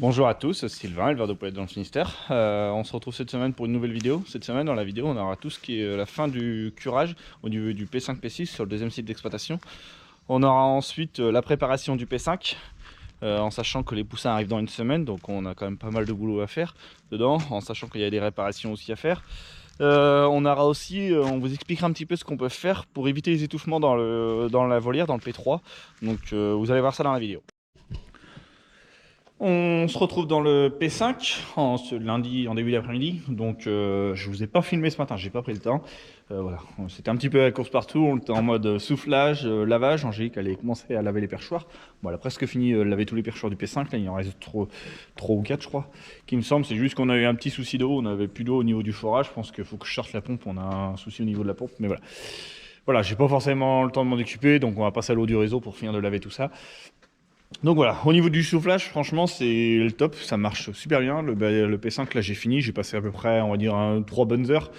Bonjour à tous, c'est Sylvain, éleveur de poulettes dans le Finistère. On se retrouve cette semaine pour une nouvelle vidéo. Cette semaine, dans la vidéo, on aura tout ce qui est la fin du curage au niveau du P5, P6 sur le deuxième site d'exploitation. On aura ensuite la préparation du P5, en sachant que les poussins arrivent dans une semaine, donc on a quand même pas mal de boulot à faire dedans, en sachant qu'il y a des réparations aussi à faire. On aura aussi, on vous expliquera un petit peu ce qu'on peut faire pour éviter les étouffements dans la volière, dans le P3. Donc vous allez voir ça dans la vidéo. On se retrouve dans le P5 ce lundi en début d'après-midi, donc je vous ai pas filmé ce matin, j'ai pas pris le temps. Voilà, c'était un petit peu à la course partout, on était en mode soufflage, lavage. Angélique allait commencer à laver les perchoirs. Bon, elle a presque fini de laver tous les perchoirs du P5, là il en reste 3 ou 4 je crois, qui me semble. C'est juste qu'on a eu un petit souci d'eau, on avait plus d'eau au niveau du forage. Je pense qu'il faut que je cherche la pompe, on a un souci au niveau de la pompe, mais voilà. Voilà, j'ai pas forcément le temps de m'en occuper, donc on va passer à l'eau du réseau pour finir de laver tout ça. Donc voilà, au niveau du soufflage, franchement, c'est le top, ça marche super bien. Le P5, là, j'ai fini, j'ai passé à peu près, on va dire, 3 bonnes heures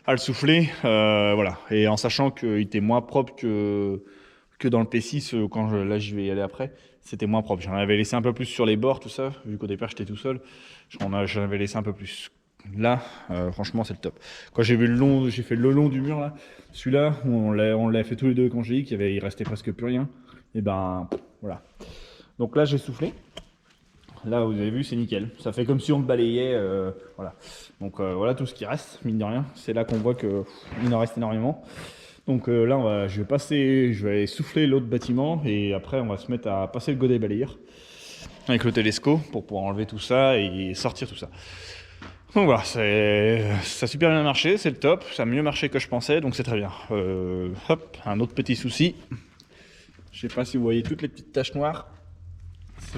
à le souffler. Voilà, et en sachant qu'il était moins propre que dans le P6, là, j'y vais y aller après, c'était moins propre. J'en avais laissé un peu plus sur les bords, tout ça, vu qu'au départ, j'étais tout seul. J'en avais laissé un peu plus. Là, franchement, c'est le top. Quand j'ai fait le long du mur, là, celui-là, on l'a fait tous les deux quand j'ai dit il restait presque plus rien. Et ben, voilà. Donc là, j'ai soufflé. Là, vous avez vu, c'est nickel. Ça fait comme si on balayait. Voilà. Donc voilà tout ce qui reste, mine de rien. C'est là qu'on voit qu'il en reste énormément. Donc là, je vais aller souffler l'autre bâtiment et après, on va se mettre à passer le godet balayeur avec le télescope pour pouvoir enlever tout ça et sortir tout ça. Donc voilà, ça a super bien marché, c'est le top. Ça a mieux marché que je pensais, donc c'est très bien. Hop, un autre petit souci. Je sais pas si vous voyez toutes les petites taches noires.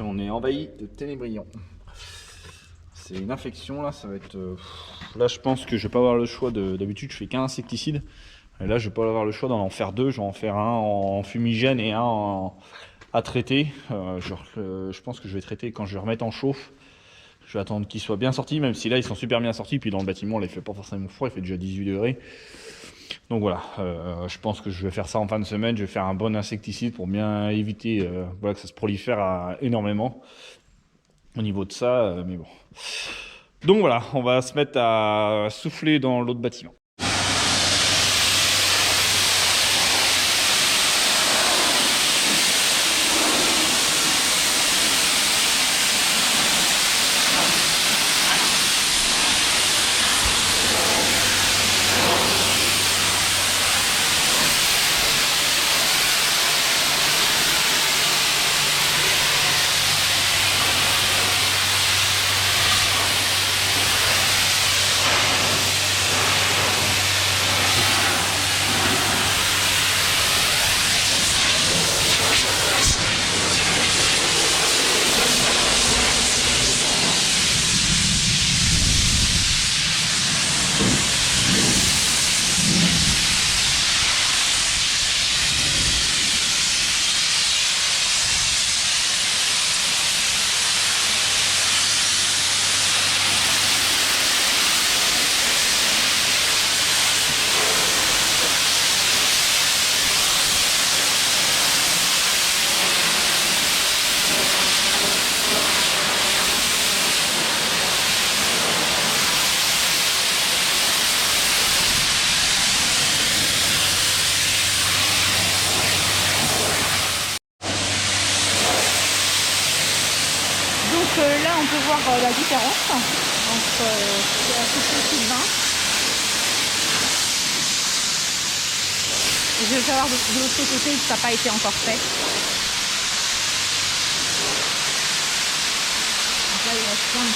On est envahi de ténébrions. C'est une infection là, ça va être. Là, je pense que je vais pas avoir le choix. D'habitude, je fais qu'un insecticide. Et là, je vais pas avoir le choix d'en faire deux. Je vais en faire un en fumigène et un à traiter. Je pense que je vais traiter quand je vais remettre en chauffe. Je vais attendre qu'ils soient bien sortis, même si là, ils sont super bien sortis. Puis dans le bâtiment, là, il fait pas forcément froid, il fait déjà 18 degrés. Donc voilà, je pense que je vais faire ça en fin de semaine. Je vais faire un bon insecticide pour bien éviter voilà, que ça se prolifère énormément au niveau de ça. Mais bon. Donc voilà, on va se mettre à souffler dans l'autre bâtiment. Là, on peut voir la différence entre la soufflée Sylvain. Je vais savoir de l'autre côté que ça n'a pas été encore fait. Donc là, il reste plein de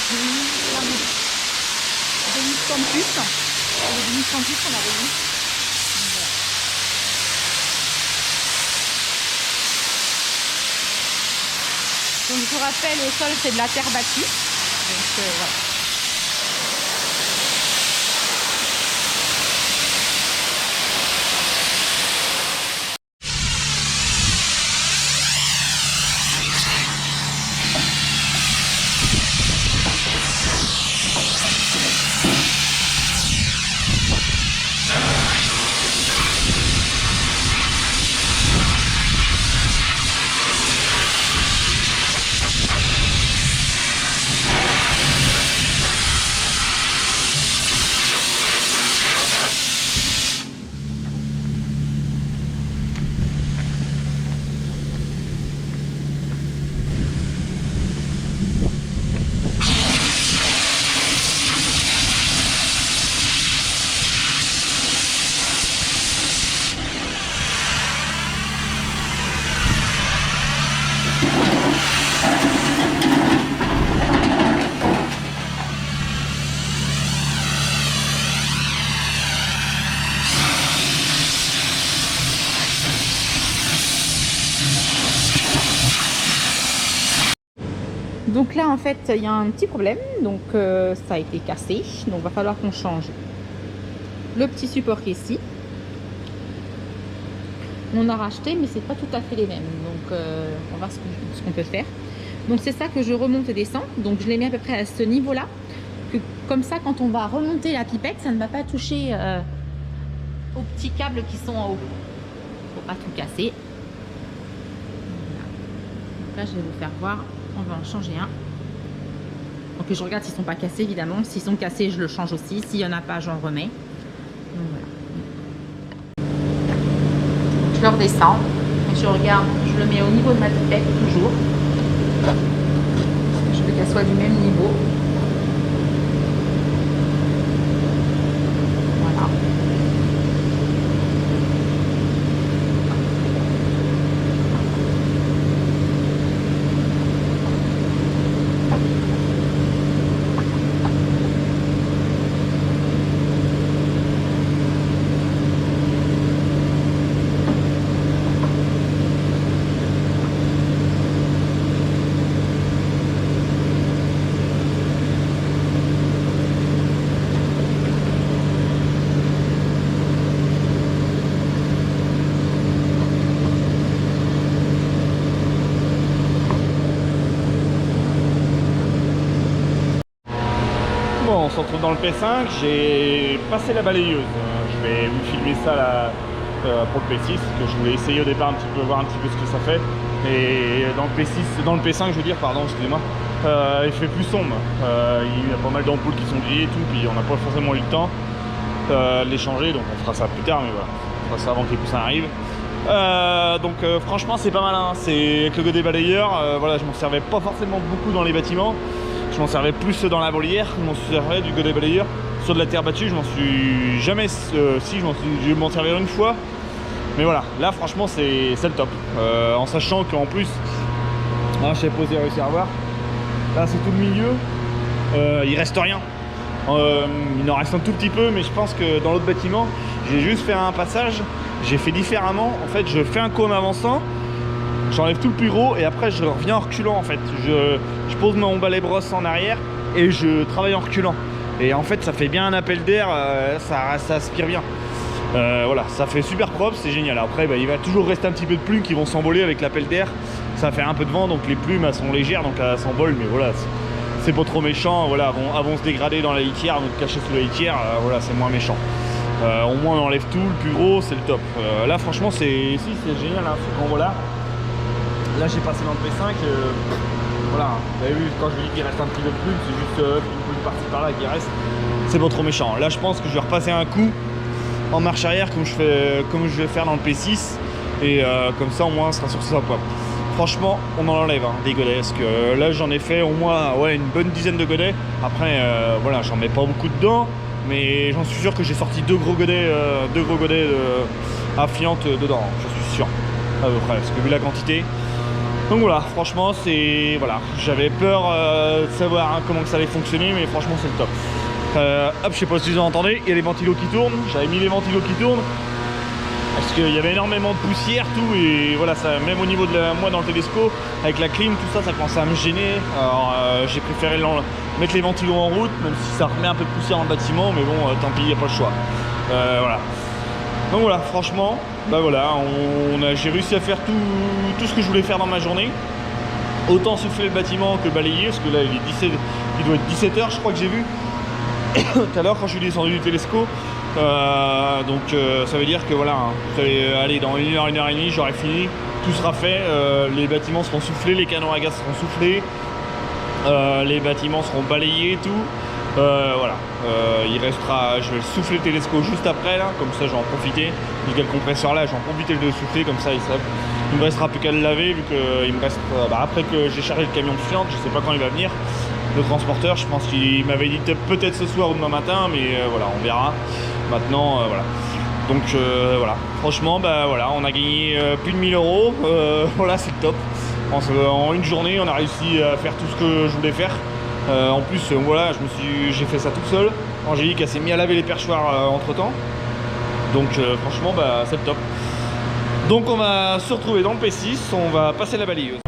demi-campus. Le demi-campus, on avait vu. Donc je vous rappelle, au sol c'est de la terre battue. Donc voilà. Donc là en fait il y a un petit problème, donc ça a été cassé, donc va falloir qu'on change le petit support qui est ici. On a racheté mais c'est pas tout à fait les mêmes, donc on va voir ce qu'on peut faire. Donc c'est ça que je remonte et descends, donc je les mets à peu près à ce niveau là, que comme ça quand on va remonter la pipette ça ne va pas toucher aux petits câbles qui sont en haut. Faut pas tout casser. Voilà. Donc là je vais vous faire voir, on va en changer un. Donc je regarde s'ils sont pas cassés évidemment, s'ils sont cassés je le change aussi, s'il y en a pas j'en remets. Donc voilà. Je le redescends et je regarde, je le mets au niveau de ma pipette toujours. Je veux qu'elle soit du même niveau. Voilà. Bon, on se retrouve dans le P5, j'ai passé la balayeuse. Je vais vous filmer ça là, pour le P6, que je voulais essayer au départ un petit peu, voir un petit peu ce que ça fait. Et dans le P6, dans le P5 je veux dire, pardon, excusez-moi, il fait plus sombre. Il y a pas mal d'ampoules qui sont grillées et tout, puis on n'a pas forcément eu le temps de les changer, donc on fera ça plus tard, mais voilà, on fera ça avant que les poussins arrivent. Franchement c'est pas mal, hein. C'est avec le godet balayeur, voilà, je m'en servais pas forcément beaucoup dans les bâtiments. Je m'en servais plus dans la volière, je m'en servais du godet balayeur. Sur de la terre battue, je m'en suis jamais... si, je m'en servais une fois. Mais voilà, là franchement c'est le top. En sachant qu'en plus, je sais pas si j'ai réussi à voir. Là c'est tout le milieu, il reste rien. Il en reste un tout petit peu, mais je pense que dans l'autre bâtiment, j'ai juste fait un passage. J'ai fait différemment. En fait, je fais un coup en avançant. J'enlève tout le plus gros et après je reviens en reculant en fait. Je pose mon balai brosse en arrière et je travaille en reculant. Et en fait ça fait bien un appel d'air, ça aspire bien. Voilà, ça fait super propre, c'est génial. Après il va toujours rester un petit peu de plumes qui vont s'envoler avec l'appel d'air. Ça fait un peu de vent donc les plumes elles sont légères donc elles s'envolent, mais voilà, c'est pas trop méchant. Voilà, elles vont se dégrader dans la litière, donc cacher sous la litière, voilà, c'est moins méchant. Au moins on enlève tout, le plus gros c'est le top. Là franchement c'est génial hein, ce combo là. Là j'ai passé dans le P5, voilà, vous avez vu quand je vous dis qu'il reste un petit peu de plume, c'est juste une partie par là qui reste, c'est pas trop méchant. Là je pense que je vais repasser un coup en marche arrière comme je vais faire dans le P6 et comme ça au moins on sera sûr que ça va pas. Franchement on en enlève hein, des godets, parce que là j'en ai fait au moins une bonne dizaine de godets. Après voilà, j'en mets pas beaucoup dedans, mais j'en suis sûr que j'ai sorti deux gros godets à fiente dedans, j'en suis sûr à peu près, parce que vu la quantité. Donc voilà, franchement c'est... Voilà, j'avais peur de savoir hein, comment que ça allait fonctionner, mais franchement c'est le top. Hop, je sais pas si vous entendez, il y a les ventilos qui tournent. J'avais mis les ventilos qui tournent parce qu'il y avait énormément de poussière, tout, et voilà, ça, même au niveau de moi dans le télescope, avec la clim, tout ça, ça commençait à me gêner. Alors j'ai préféré mettre les ventilos en route, même si ça remet un peu de poussière dans le bâtiment, mais bon, tant pis, il n'y a pas le choix. Voilà. Donc voilà, franchement, bah voilà, j'ai réussi à faire tout ce que je voulais faire dans ma journée. Autant souffler le bâtiment que balayer, parce que là il doit être 17 h je crois que j'ai vu tout à l'heure quand je suis descendu du télescope. Ça veut dire que voilà, vous allez aller dans 1 heure, 1 heure et demie, j'aurai fini, tout sera fait, les bâtiments seront soufflés, les canons à gaz seront soufflés, les bâtiments seront balayés et tout. Voilà, il restera, je vais souffler le télescope juste après là, comme ça je vais en profiter. Vu qu'il y a le compresseur là, je vais en profiter de le souffler, comme ça il me restera plus qu'à le laver, vu qu'il me reste, après que j'ai chargé le camion de fiente, je sais pas quand il va venir, le transporteur, je pense qu'il m'avait dit peut-être ce soir ou demain matin, mais voilà, on verra. Maintenant, voilà. Donc voilà, franchement, voilà, on a gagné plus de 1000 €, voilà, c'est le top. En une journée, on a réussi à faire tout ce que je voulais faire. En plus, voilà, j'ai fait ça tout seul. Angélique elle s'est mis à laver les perchoirs entre temps. Donc franchement, c'est le top. Donc on va se retrouver dans le P6, on va passer la balayeuse.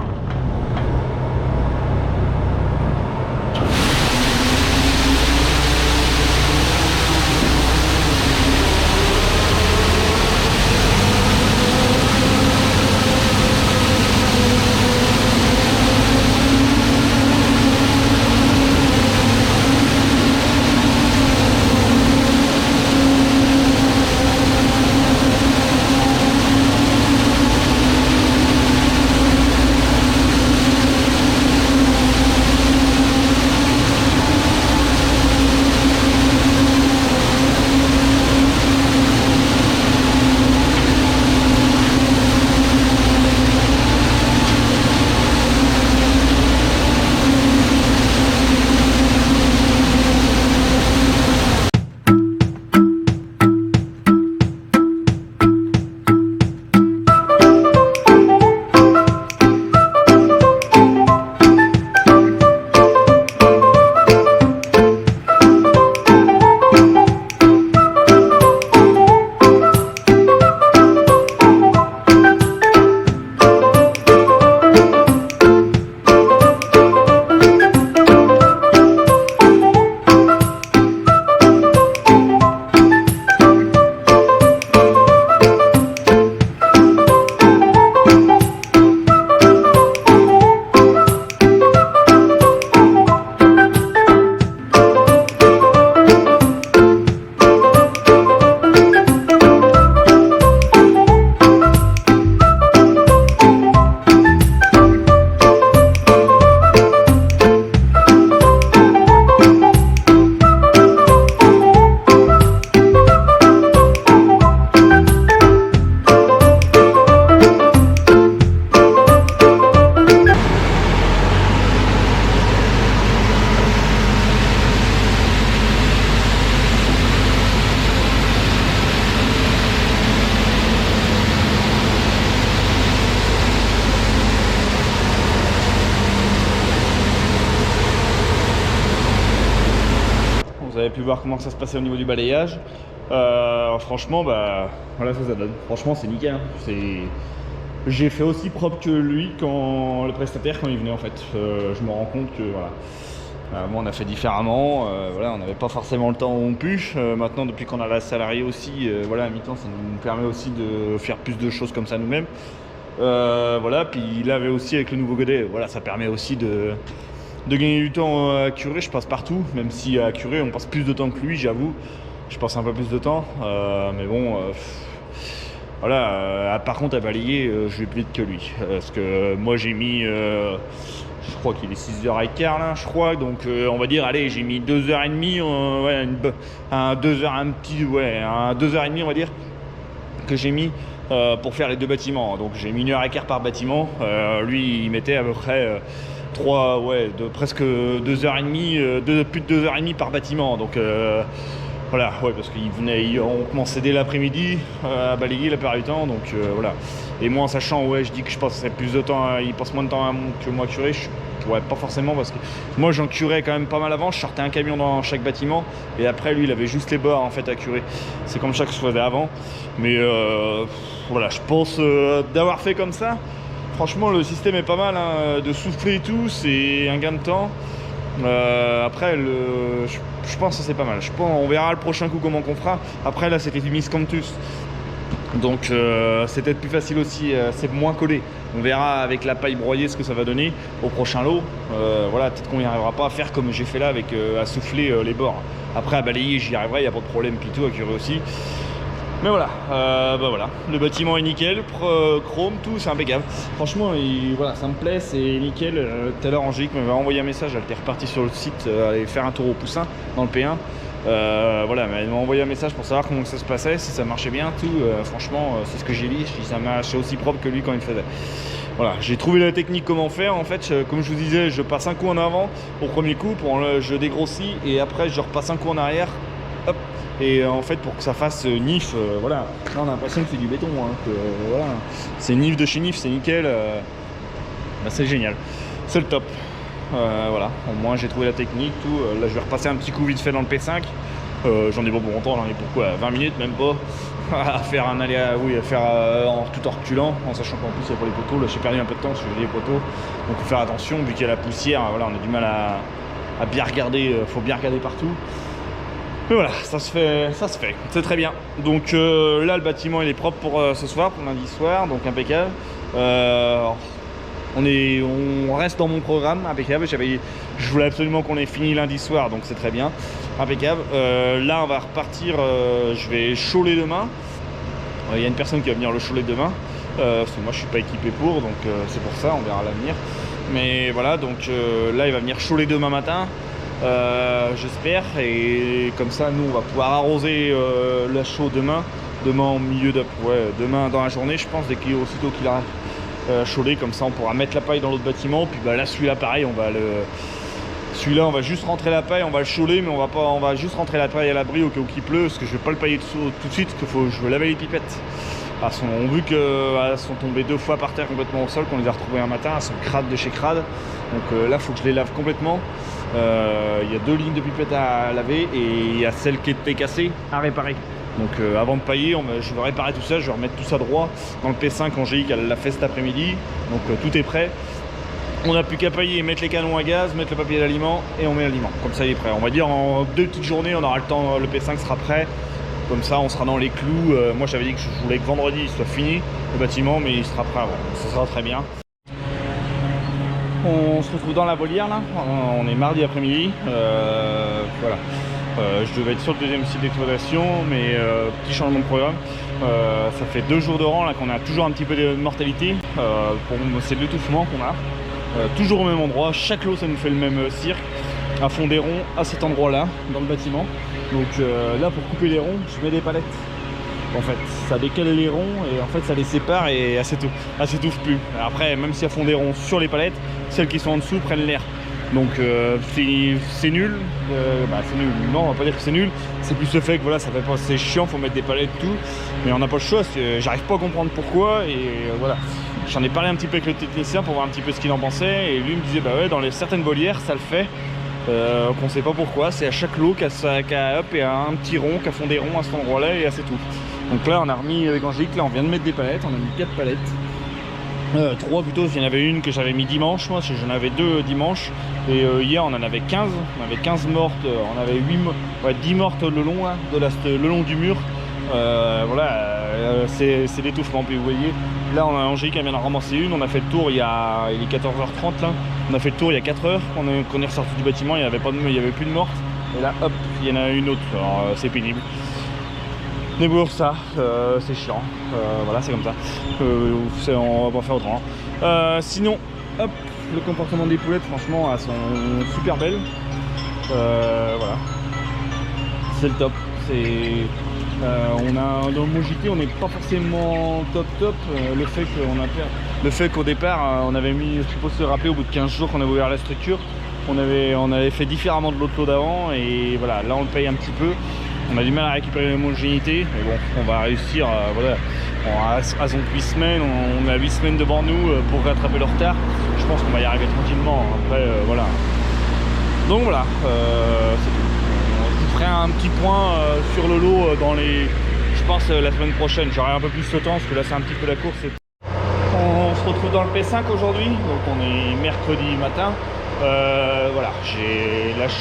voir comment ça se passait au niveau du balayage. Franchement, bah voilà ce que ça donne. Franchement, c'est nickel. Hein. J'ai fait aussi propre que lui quand le prestataire quand il venait en fait. Je me rends compte que voilà. Moi on a fait différemment, voilà, on n'avait pas forcément le temps non plus. Maintenant depuis qu'on a la salariée aussi, voilà, à mi-temps ça nous permet aussi de faire plus de choses comme ça nous-mêmes. Voilà, puis il avait aussi avec le nouveau godet, voilà, ça permet aussi de gagner du temps à curer. Je passe partout, même si à curer on passe plus de temps que lui, j'avoue. Je passe un peu plus de temps, mais bon, voilà. Par contre à balayer, je vais plus vite que lui, parce que moi j'ai mis... je crois qu'il est 6h15 là, je crois, donc on va dire, allez, j'ai mis 2h30, ouais, un 2h30 on va dire, que j'ai mis pour faire les 2 bâtiments. Donc j'ai mis 1h15 par bâtiment, lui il mettait à peu près presque 2h30, plus de 2h30 par bâtiment, donc voilà, ouais, parce on commençait dès l'après-midi à balayer la plupart du temps, donc voilà. Et moi en sachant, ouais, je dis que je passerais plus de temps, il passe moins de temps que moi à curer, ouais, pas forcément, parce que moi j'en curais quand même pas mal avant, je sortais un camion dans chaque bâtiment, et après lui il avait juste les bords en fait à curer. C'est comme ça que je faisais avant, mais voilà, je pense d'avoir fait comme ça, franchement le système est pas mal, hein, de souffler et tout, c'est un gain de temps. Après, je pense que c'est pas mal. On verra le prochain coup comment qu'on fera. Après, là, c'était du miscanthus. Donc, c'est peut-être plus facile aussi. C'est moins collé. On verra avec la paille broyée ce que ça va donner au prochain lot. Voilà, peut-être qu'on n'y arrivera pas à faire comme j'ai fait là, avec à souffler les bords. Après, à balayer, j'y arriverai. Il n'y a pas de problème. Puis tout, à curer aussi. Mais voilà, voilà, le bâtiment est nickel, chrome, tout, c'est impeccable. Franchement, voilà, ça me plaît, c'est nickel. Tout à l'heure, Angélique m'avait envoyé un message, elle était repartie sur le site, aller faire un tour au Poussin dans le P1. Voilà, elle m'a envoyé un message pour savoir comment ça se passait, si ça marchait bien, tout. Franchement, c'est ce que j'ai dit, ça marchait aussi propre que lui quand il faisait. Voilà, j'ai trouvé la technique comment faire. En fait, comme je vous disais, je passe un coup en avant au premier coup, je dégrossis et après je repasse un coup en arrière. Hop. Et en fait pour que ça fasse NIF, voilà, là on a l'impression que c'est du béton, hein, voilà. C'est NIF de chez NIF, c'est nickel, bah, c'est génial, c'est le top. Voilà, au moins j'ai trouvé la technique, tout. Là je vais repasser un petit coup vite fait dans le P5, j'en ai pas pour longtemps, j'en ai pour quoi, 20 minutes même pas, à faire un aller à faire tout en reculant, en sachant qu'en plus il y a pas les poteaux, là j'ai perdu un peu de temps parce que j'ai les poteaux, donc faut faire attention vu qu'il y a la poussière, voilà, on a du mal à bien regarder, faut bien regarder partout. Mais voilà, ça se fait, c'est très bien. Donc là, le bâtiment il est propre pour ce soir, pour lundi soir, donc impeccable. On reste dans mon programme, impeccable. Je voulais absolument qu'on ait fini lundi soir, donc c'est très bien, impeccable. Là, on va repartir. Je vais chauler demain. Il y a une personne qui va venir le chauler demain, parce que moi je suis pas équipé pour, donc c'est pour ça, on verra à l'avenir. Mais voilà, donc là, il va venir chauler demain matin. J'espère, et comme ça nous on va pouvoir arroser la chaux demain en milieu demain dans la journée, je pense, aussitôt qu'il a chaulé, comme ça on pourra mettre la paille dans l'autre bâtiment. Puis bah là, celui-là pareil, celui-là on va juste rentrer la paille, on va le chauler, mais on va juste rentrer la paille à l'abri au cas où il pleut, parce que je vais pas le pailler tout de suite, parce que je veux laver les pipettes. On a vu qu'elles sont tombées 2 fois par terre complètement au sol, qu'on les a retrouvées un matin, elles sont crades de chez crade. Donc là, il faut que je les lave complètement. Il y a 2 lignes de pipettes à laver et il y a celle qui était cassée à réparer. Donc avant de pailler, je vais réparer tout ça, je vais remettre tout ça droit dans le P5. Angélique, elle l'a fait cet après-midi, donc tout est prêt. On n'a plus qu'à pailler, mettre les canons à gaz, mettre le papier d'aliment et on met l'aliment. Comme ça, il est prêt. On va dire en 2 petites journées, on aura le temps, le P5 sera prêt. Comme ça, on sera dans les clous. Moi, j'avais dit que je voulais que vendredi il soit fini le bâtiment, mais il sera prêt avant. Ça sera très bien. On se retrouve dans la volière là. On est mardi après-midi. Voilà. Je devais être sur le 2e site d'exploitation, mais petit changement de programme. Ça fait 2 jours de rang là qu'on a toujours un petit peu de mortalité. C'est de l'étouffement qu'on a. Toujours au même endroit. Chaque lot, ça nous fait le même cirque. À fond des ronds, à cet endroit-là, dans le bâtiment. Donc là, pour couper les ronds, je mets des palettes. En fait, ça décale les ronds et en fait ça les sépare et elles s'étouffent plus. Après, même si elles font des ronds sur les palettes, celles qui sont en dessous prennent l'air. Donc c'est nul. C'est nul. Non, on va pas dire que c'est nul. C'est plus le fait que voilà, ça fait pas, c'est chiant, faut mettre des palettes tout. Mais on n'a pas le choix. J'arrive pas à comprendre pourquoi et voilà. J'en ai parlé un petit peu avec le technicien pour voir un petit peu ce qu'il en pensait et lui me disait bah ouais, dans certaines volières ça le fait. qu'on sait pas pourquoi. C'est à chaque lot qu'à hop, et un petit rond, qu'à font des ronds à cet endroit-là et c'est tout. Donc là, on a remis avec Angélique, là on vient de mettre des palettes, on a mis 4 palettes. 3 plutôt, il y en avait une que j'avais mis dimanche, moi j'en avais 2 dimanche. Et hier on en avait 15, on avait 15 mortes, on avait 10 mortes le long, là, le long du mur. Voilà, c'est l'étouffement. Puis vous voyez, là on a Angélique qui vient d'en ramasser une, on a fait le tour il est 14h30 là, on a fait le tour il y a 4 heures, qu'on est ressorti du bâtiment, il n'y avait plus de mortes. Et là hop, il y en a une autre, alors c'est pénible. Mais bon, ça, c'est chiant, voilà, c'est comme ça, on va pas faire autrement. Sinon, hop, le comportement des poulettes, franchement, elles sont super belles. Voilà, c'est le top. On a dans mon JT, on n'est pas forcément top. Le fait qu'au départ, on avait mis, je suppose se rappeler, au bout de 15 jours qu'on avait ouvert la structure, on avait fait différemment de l'autre lot d'avant, et voilà, là on le paye un petit peu. On a du mal à récupérer l'homogénéité, mais bon, on va réussir. Voilà, à 8 semaines, on a 8 semaines devant nous pour rattraper le retard. Je pense qu'on va y arriver tranquillement. Après, voilà. Donc voilà, c'est tout. Je vous ferai un petit point sur le lot je pense la semaine prochaine. J'aurai un peu plus de temps parce que là c'est un petit peu la course. On se retrouve dans le P5 aujourd'hui, donc on est mercredi matin. Voilà,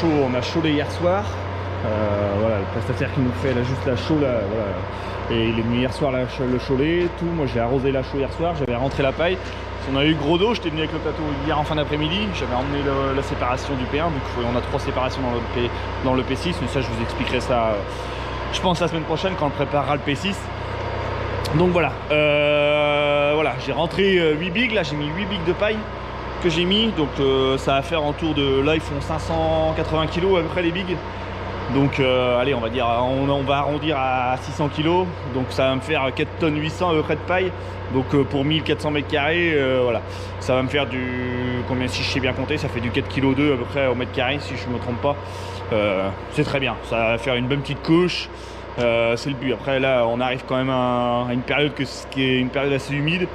on a chaudé hier soir. Voilà, le prestataire qui nous fait juste la chaux là, voilà. Et il est venu hier soir le cholet, tout. Moi j'ai arrosé la chaux hier soir, j'avais rentré la paille. On a eu gros dos, j'étais venu avec le plateau hier en fin d'après-midi, j'avais emmené la séparation du P1, vu qu'on a 3 séparations dans le P6, mais ça je vous expliquerai ça je pense la semaine prochaine quand on préparera le P6. Donc voilà, voilà, j'ai rentré 8 bigs, là j'ai mis 8 bigs de paille que j'ai mis, donc ça va faire en tour de, là ils font 580 kg à peu près les bigs. Donc allez, on va dire, on va arrondir à 600 kg, donc ça va me faire 4 tonnes 800 à peu près de paille. Donc pour 1400 mètres carrés, voilà, ça va me faire combien, si je sais bien compter, ça fait du 4,2 kg à peu près au mètre carré si je ne me trompe pas. C'est très bien, ça va faire une bonne petite couche, c'est le but. Après là on arrive quand même à une période qui est une période assez humide,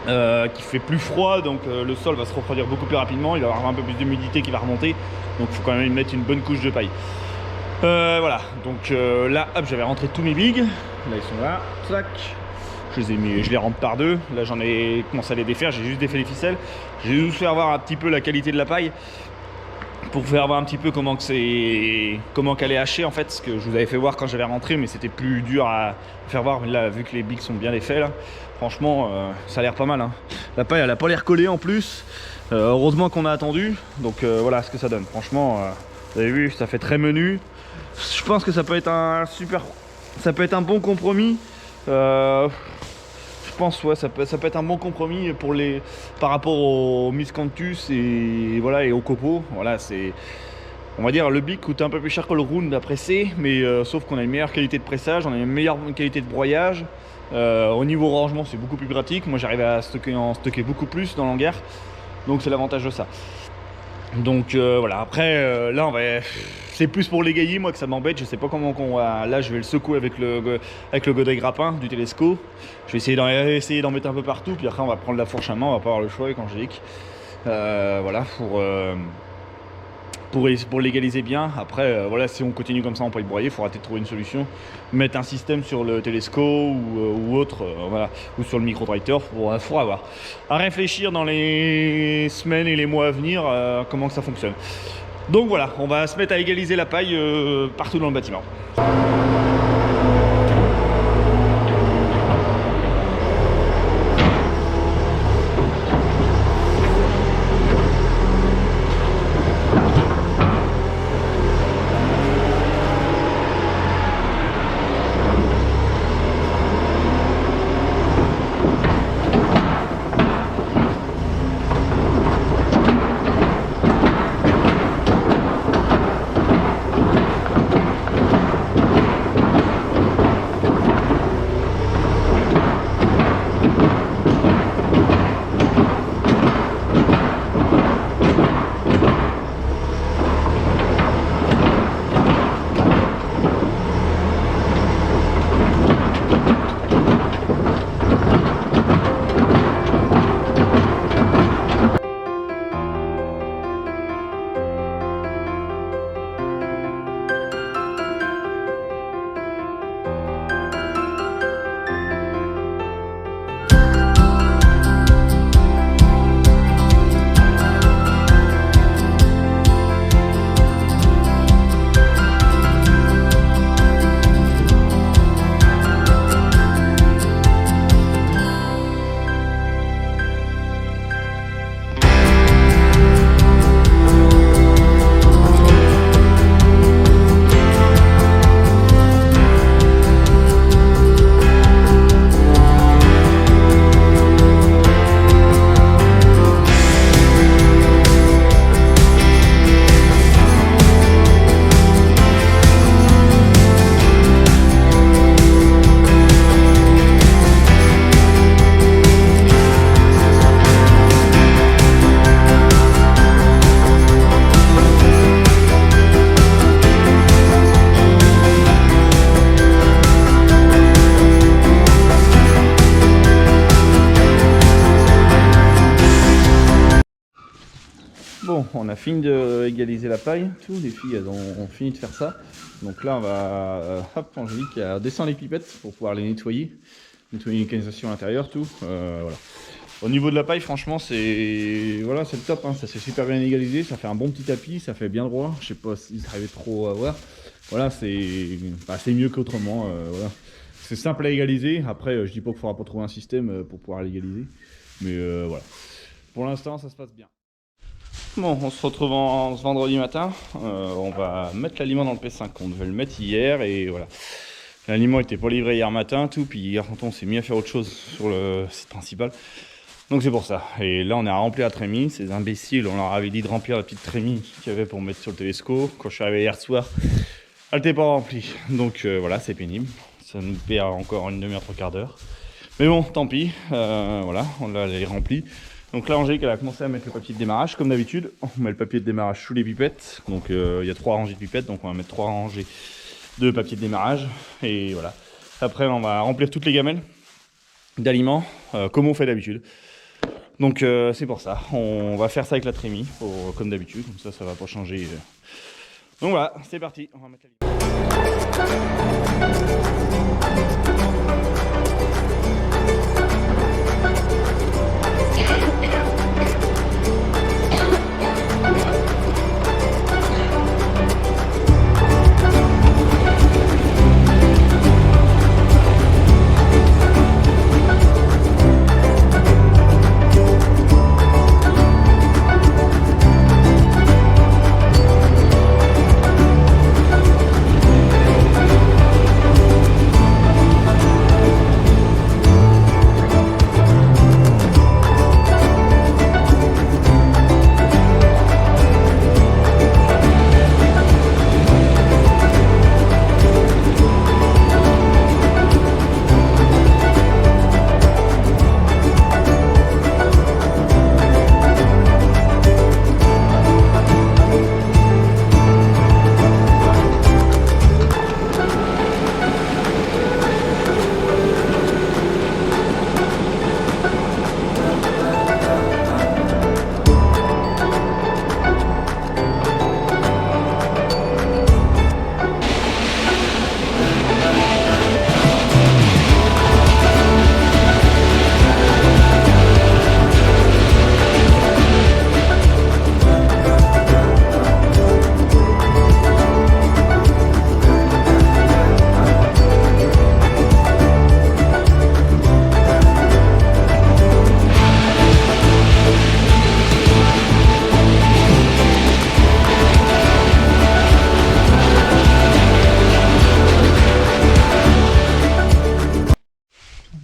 qui fait plus froid, donc le sol va se refroidir beaucoup plus rapidement, il va y avoir un peu plus d'humidité qui va remonter, donc il faut quand même mettre une bonne couche de paille. Voilà, donc là hop, j'avais rentré tous mes bigs, là ils sont là, tac, je les rentre par deux. Là j'en ai commencé à les défaire, j'ai juste défait les ficelles, j'ai juste fait voir un petit peu la qualité de la paille pour faire voir un petit peu comment qu'elle est hachée en fait, ce que je vous avais fait voir quand j'avais rentré, mais c'était plus dur à faire voir. Mais là vu que les bigs sont bien défaits là, franchement ça a l'air pas mal hein. La paille elle a pas l'air collée en plus, heureusement qu'on a attendu. Donc voilà ce que ça donne, franchement vous avez vu, ça fait très menu. Je pense que ça peut être un bon compromis. Je pense, ouais, ça peut être un bon compromis par rapport au Miscanthus et voilà, et au copeaux. Voilà, on va dire, le big coûte un peu plus cher que le round à presser, mais sauf qu'on a une meilleure qualité de pressage, on a une meilleure qualité de broyage. Au niveau rangement, c'est beaucoup plus pratique. Moi, j'arrive à en stocker beaucoup plus dans l'hangar, donc c'est l'avantage de ça. Donc voilà, après là c'est plus pour l'égayer moi que ça m'embête, je sais pas comment là je vais le secouer avec le godet grappin du Telesco. Je vais essayer d'en mettre un peu partout, puis après on va prendre la fourche à main, on va pas avoir le choix avec Angélique. Voilà, pour légaliser bien. Après voilà, si on continue comme ça on peut y broyer, il faudra peut-être trouver une solution, mettre un système sur le Telesco ou autre, voilà, ou sur le micro-tracteur. Faudra voir, à réfléchir dans les semaines et les mois à venir comment que ça fonctionne. Donc voilà, on va se mettre à égaliser la paille partout dans le bâtiment. Bon, on a fini d'égaliser la paille, tout, les filles elles ont fini de faire ça. Donc là on va, hop, Angélique descend les pipettes pour pouvoir les nettoyer les mécanisations à l'intérieur, tout, voilà. Au niveau de la paille, franchement, c'est voilà, c'est le top, hein. Ça s'est super bien égalisé, ça fait un bon petit tapis, ça fait bien droit. Je sais pas s'ils arrivaient trop à voir. Voilà, c'est mieux qu'autrement. Voilà. C'est simple à égaliser. Après, je dis pas qu'il faudra pas trouver un système pour pouvoir l'égaliser. Mais voilà. Pour l'instant, ça se passe bien. Bon, on se retrouve ce vendredi matin. On va mettre l'aliment dans le P5. On devait le mettre hier et voilà. L'aliment n'était pas livré hier matin, tout. Puis hier, on s'est mis à faire autre chose sur le site principal. Donc c'est pour ça. Et là, on a rempli la trémie. Ces imbéciles, on leur avait dit de remplir la petite trémie qu'il y avait pour mettre sur le télescope. Quand je suis arrivé hier soir, elle n'était pas remplie. Donc voilà, c'est pénible. Ça nous perd encore une demi-heure, 3/4 d'heure. Mais bon, tant pis. Voilà, on l'a rempli. Donc là, Angélique, elle a commencé à mettre le papier de démarrage. Comme d'habitude, on met le papier de démarrage sous les pipettes. Donc il y a 3 rangées de pipettes. Donc on va mettre 3 rangées de papier de démarrage. Et voilà. Après, on va remplir toutes les gamelles d'aliments, comme on fait d'habitude. Donc c'est pour ça, on va faire ça avec la trémie, comme d'habitude, comme ça va pas changer. Donc voilà, c'est parti, on va mettre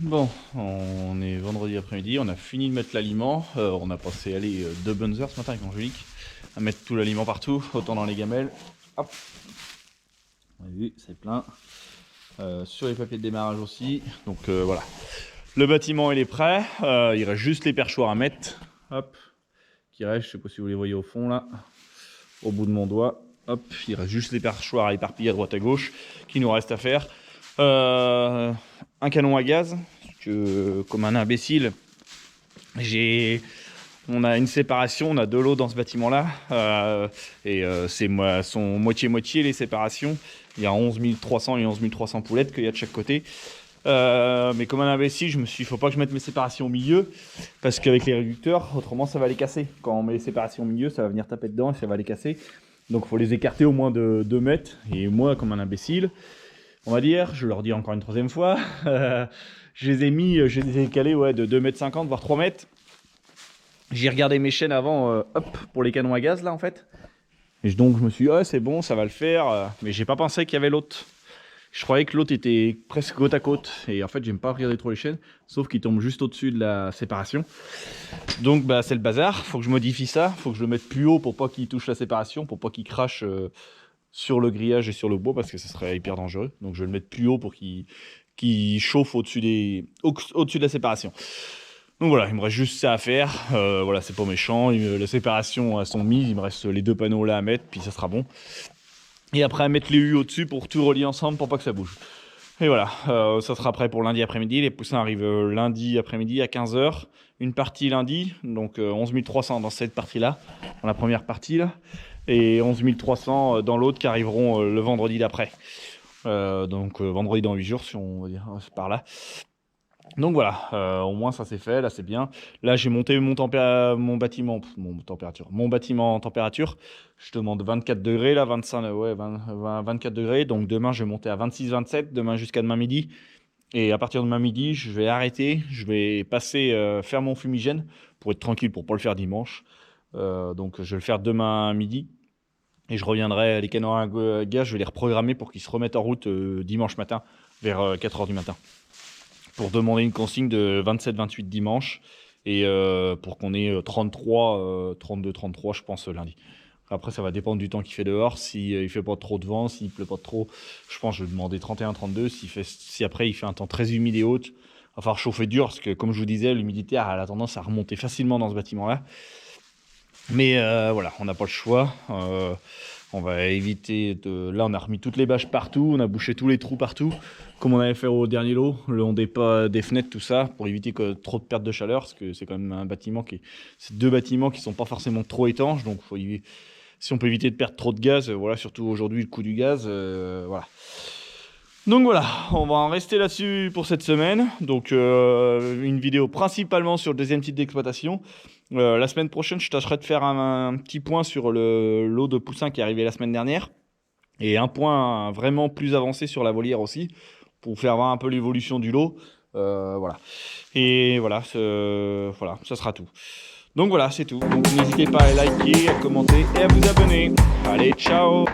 Bon, on est vendredi après-midi, on a fini de mettre l'aliment, on a passé 2 bonnes heures ce matin avec Angélique à mettre tout l'aliment partout, autant dans les gamelles, hop, on a vu, c'est plein, sur les papiers de démarrage aussi, donc voilà, le bâtiment il est prêt, il reste juste les perchoirs à mettre, hop, qui reste, je sais pas si vous les voyez au fond là, au bout de mon doigt, hop, il reste juste les perchoirs à éparpiller à droite à gauche, qui nous reste à faire. Un canon à gaz, que comme un imbécile, on a une séparation, on a de l'eau dans ce bâtiment là, c'est sont moitié-moitié les séparations. Il y a 11 300 et 11 300 poulettes qu'il y a de chaque côté. Mais comme un imbécile, je me suis dit, faut pas que je mette mes séparations au milieu, parce qu'avec les réducteurs, autrement ça va les casser. Quand on met les séparations au milieu, ça va venir taper dedans et ça va les casser. Donc il faut les écarter au moins de 2 mètres. Et moi, comme un imbécile, on va dire, je leur dis encore une 3e fois, je les ai calés de 2,50 m, voire 3 mètres. J'ai regardé mes chaînes avant, hop, pour les canons à gaz là en fait. Et donc je me suis dit, ouais, c'est bon, ça va le faire. Mais j'ai pas pensé qu'il y avait l'autre. Je croyais que l'autre était presque côte à côte. Et en fait, j'aime pas regarder trop les chaînes, sauf qu'il tombe juste au-dessus de la séparation. Donc bah, c'est le bazar. Faut que je modifie ça. Faut que je le mette plus haut pour pas qu'il touche la séparation, pour pas qu'il crache sur le grillage et sur le bois, parce que ce serait hyper dangereux. Donc je vais le mettre plus haut pour qu'il chauffe au-dessus de la séparation. Donc voilà, il me reste juste ça à faire. Voilà, c'est pas méchant. La séparation, elles sont mises. Il me reste les 2 panneaux là à mettre, puis ça sera bon. Et après à mettre les U au-dessus pour tout relier ensemble pour pas que ça bouge. Et voilà, ça sera prêt pour lundi après-midi. Les poussins arrivent lundi après-midi à 15 h. Une partie lundi, donc 11 300 dans cette partie-là, dans la première partie là, et 11 300 dans l'autre qui arriveront le vendredi d'après. Donc vendredi dans 8 jours, si on va dire, c'est par là. Donc voilà, au moins ça c'est fait, là c'est bien. Là j'ai monté mon bâtiment en température. Je demande 24 degrés, là 25, ouais, 24 degrés. Donc demain je vais monter à 26-27, demain jusqu'à demain midi. Et à partir de demain midi, je vais arrêter, je vais passer faire mon fumigène pour être tranquille, pour pas le faire dimanche. Donc je vais le faire demain midi. Et je reviendrai, les canons à gaz, je vais les reprogrammer pour qu'ils se remettent en route dimanche matin, vers 4 h du matin. Pour demander une consigne de 27-28 dimanche et pour qu'on ait 32-33 je pense lundi. Après ça va dépendre du temps qu'il fait dehors, s'il ne fait pas trop de vent, s'il pleut pas trop, je pense que je vais demander 31-32, si après il fait un temps très humide et haute, il va falloir chauffer dur parce que comme je vous disais, l'humidité a tendance à remonter facilement dans ce bâtiment là. Mais voilà, on n'a pas le choix. On va éviter de... Là, on a remis toutes les bâches partout, on a bouché tous les trous partout, comme on avait fait au dernier lot, le long des fenêtres, tout ça, pour éviter trop de perte de chaleur, parce que c'est quand même un bâtiment c'est 2 bâtiments qui sont pas forcément trop étanches, donc si on peut éviter de perdre trop de gaz, voilà, surtout aujourd'hui le coût du gaz, voilà. Donc voilà, on va en rester là-dessus pour cette semaine. Donc une vidéo principalement sur le deuxième type d'exploitation. La semaine prochaine, je tâcherai de faire un petit point sur le lot de poussins qui est arrivé la semaine dernière. Et un point vraiment plus avancé sur la volière aussi, pour faire voir un peu l'évolution du lot. Voilà. Et voilà, ça sera tout. Donc voilà, c'est tout. Donc n'hésitez pas à liker, à commenter et à vous abonner. Allez, ciao!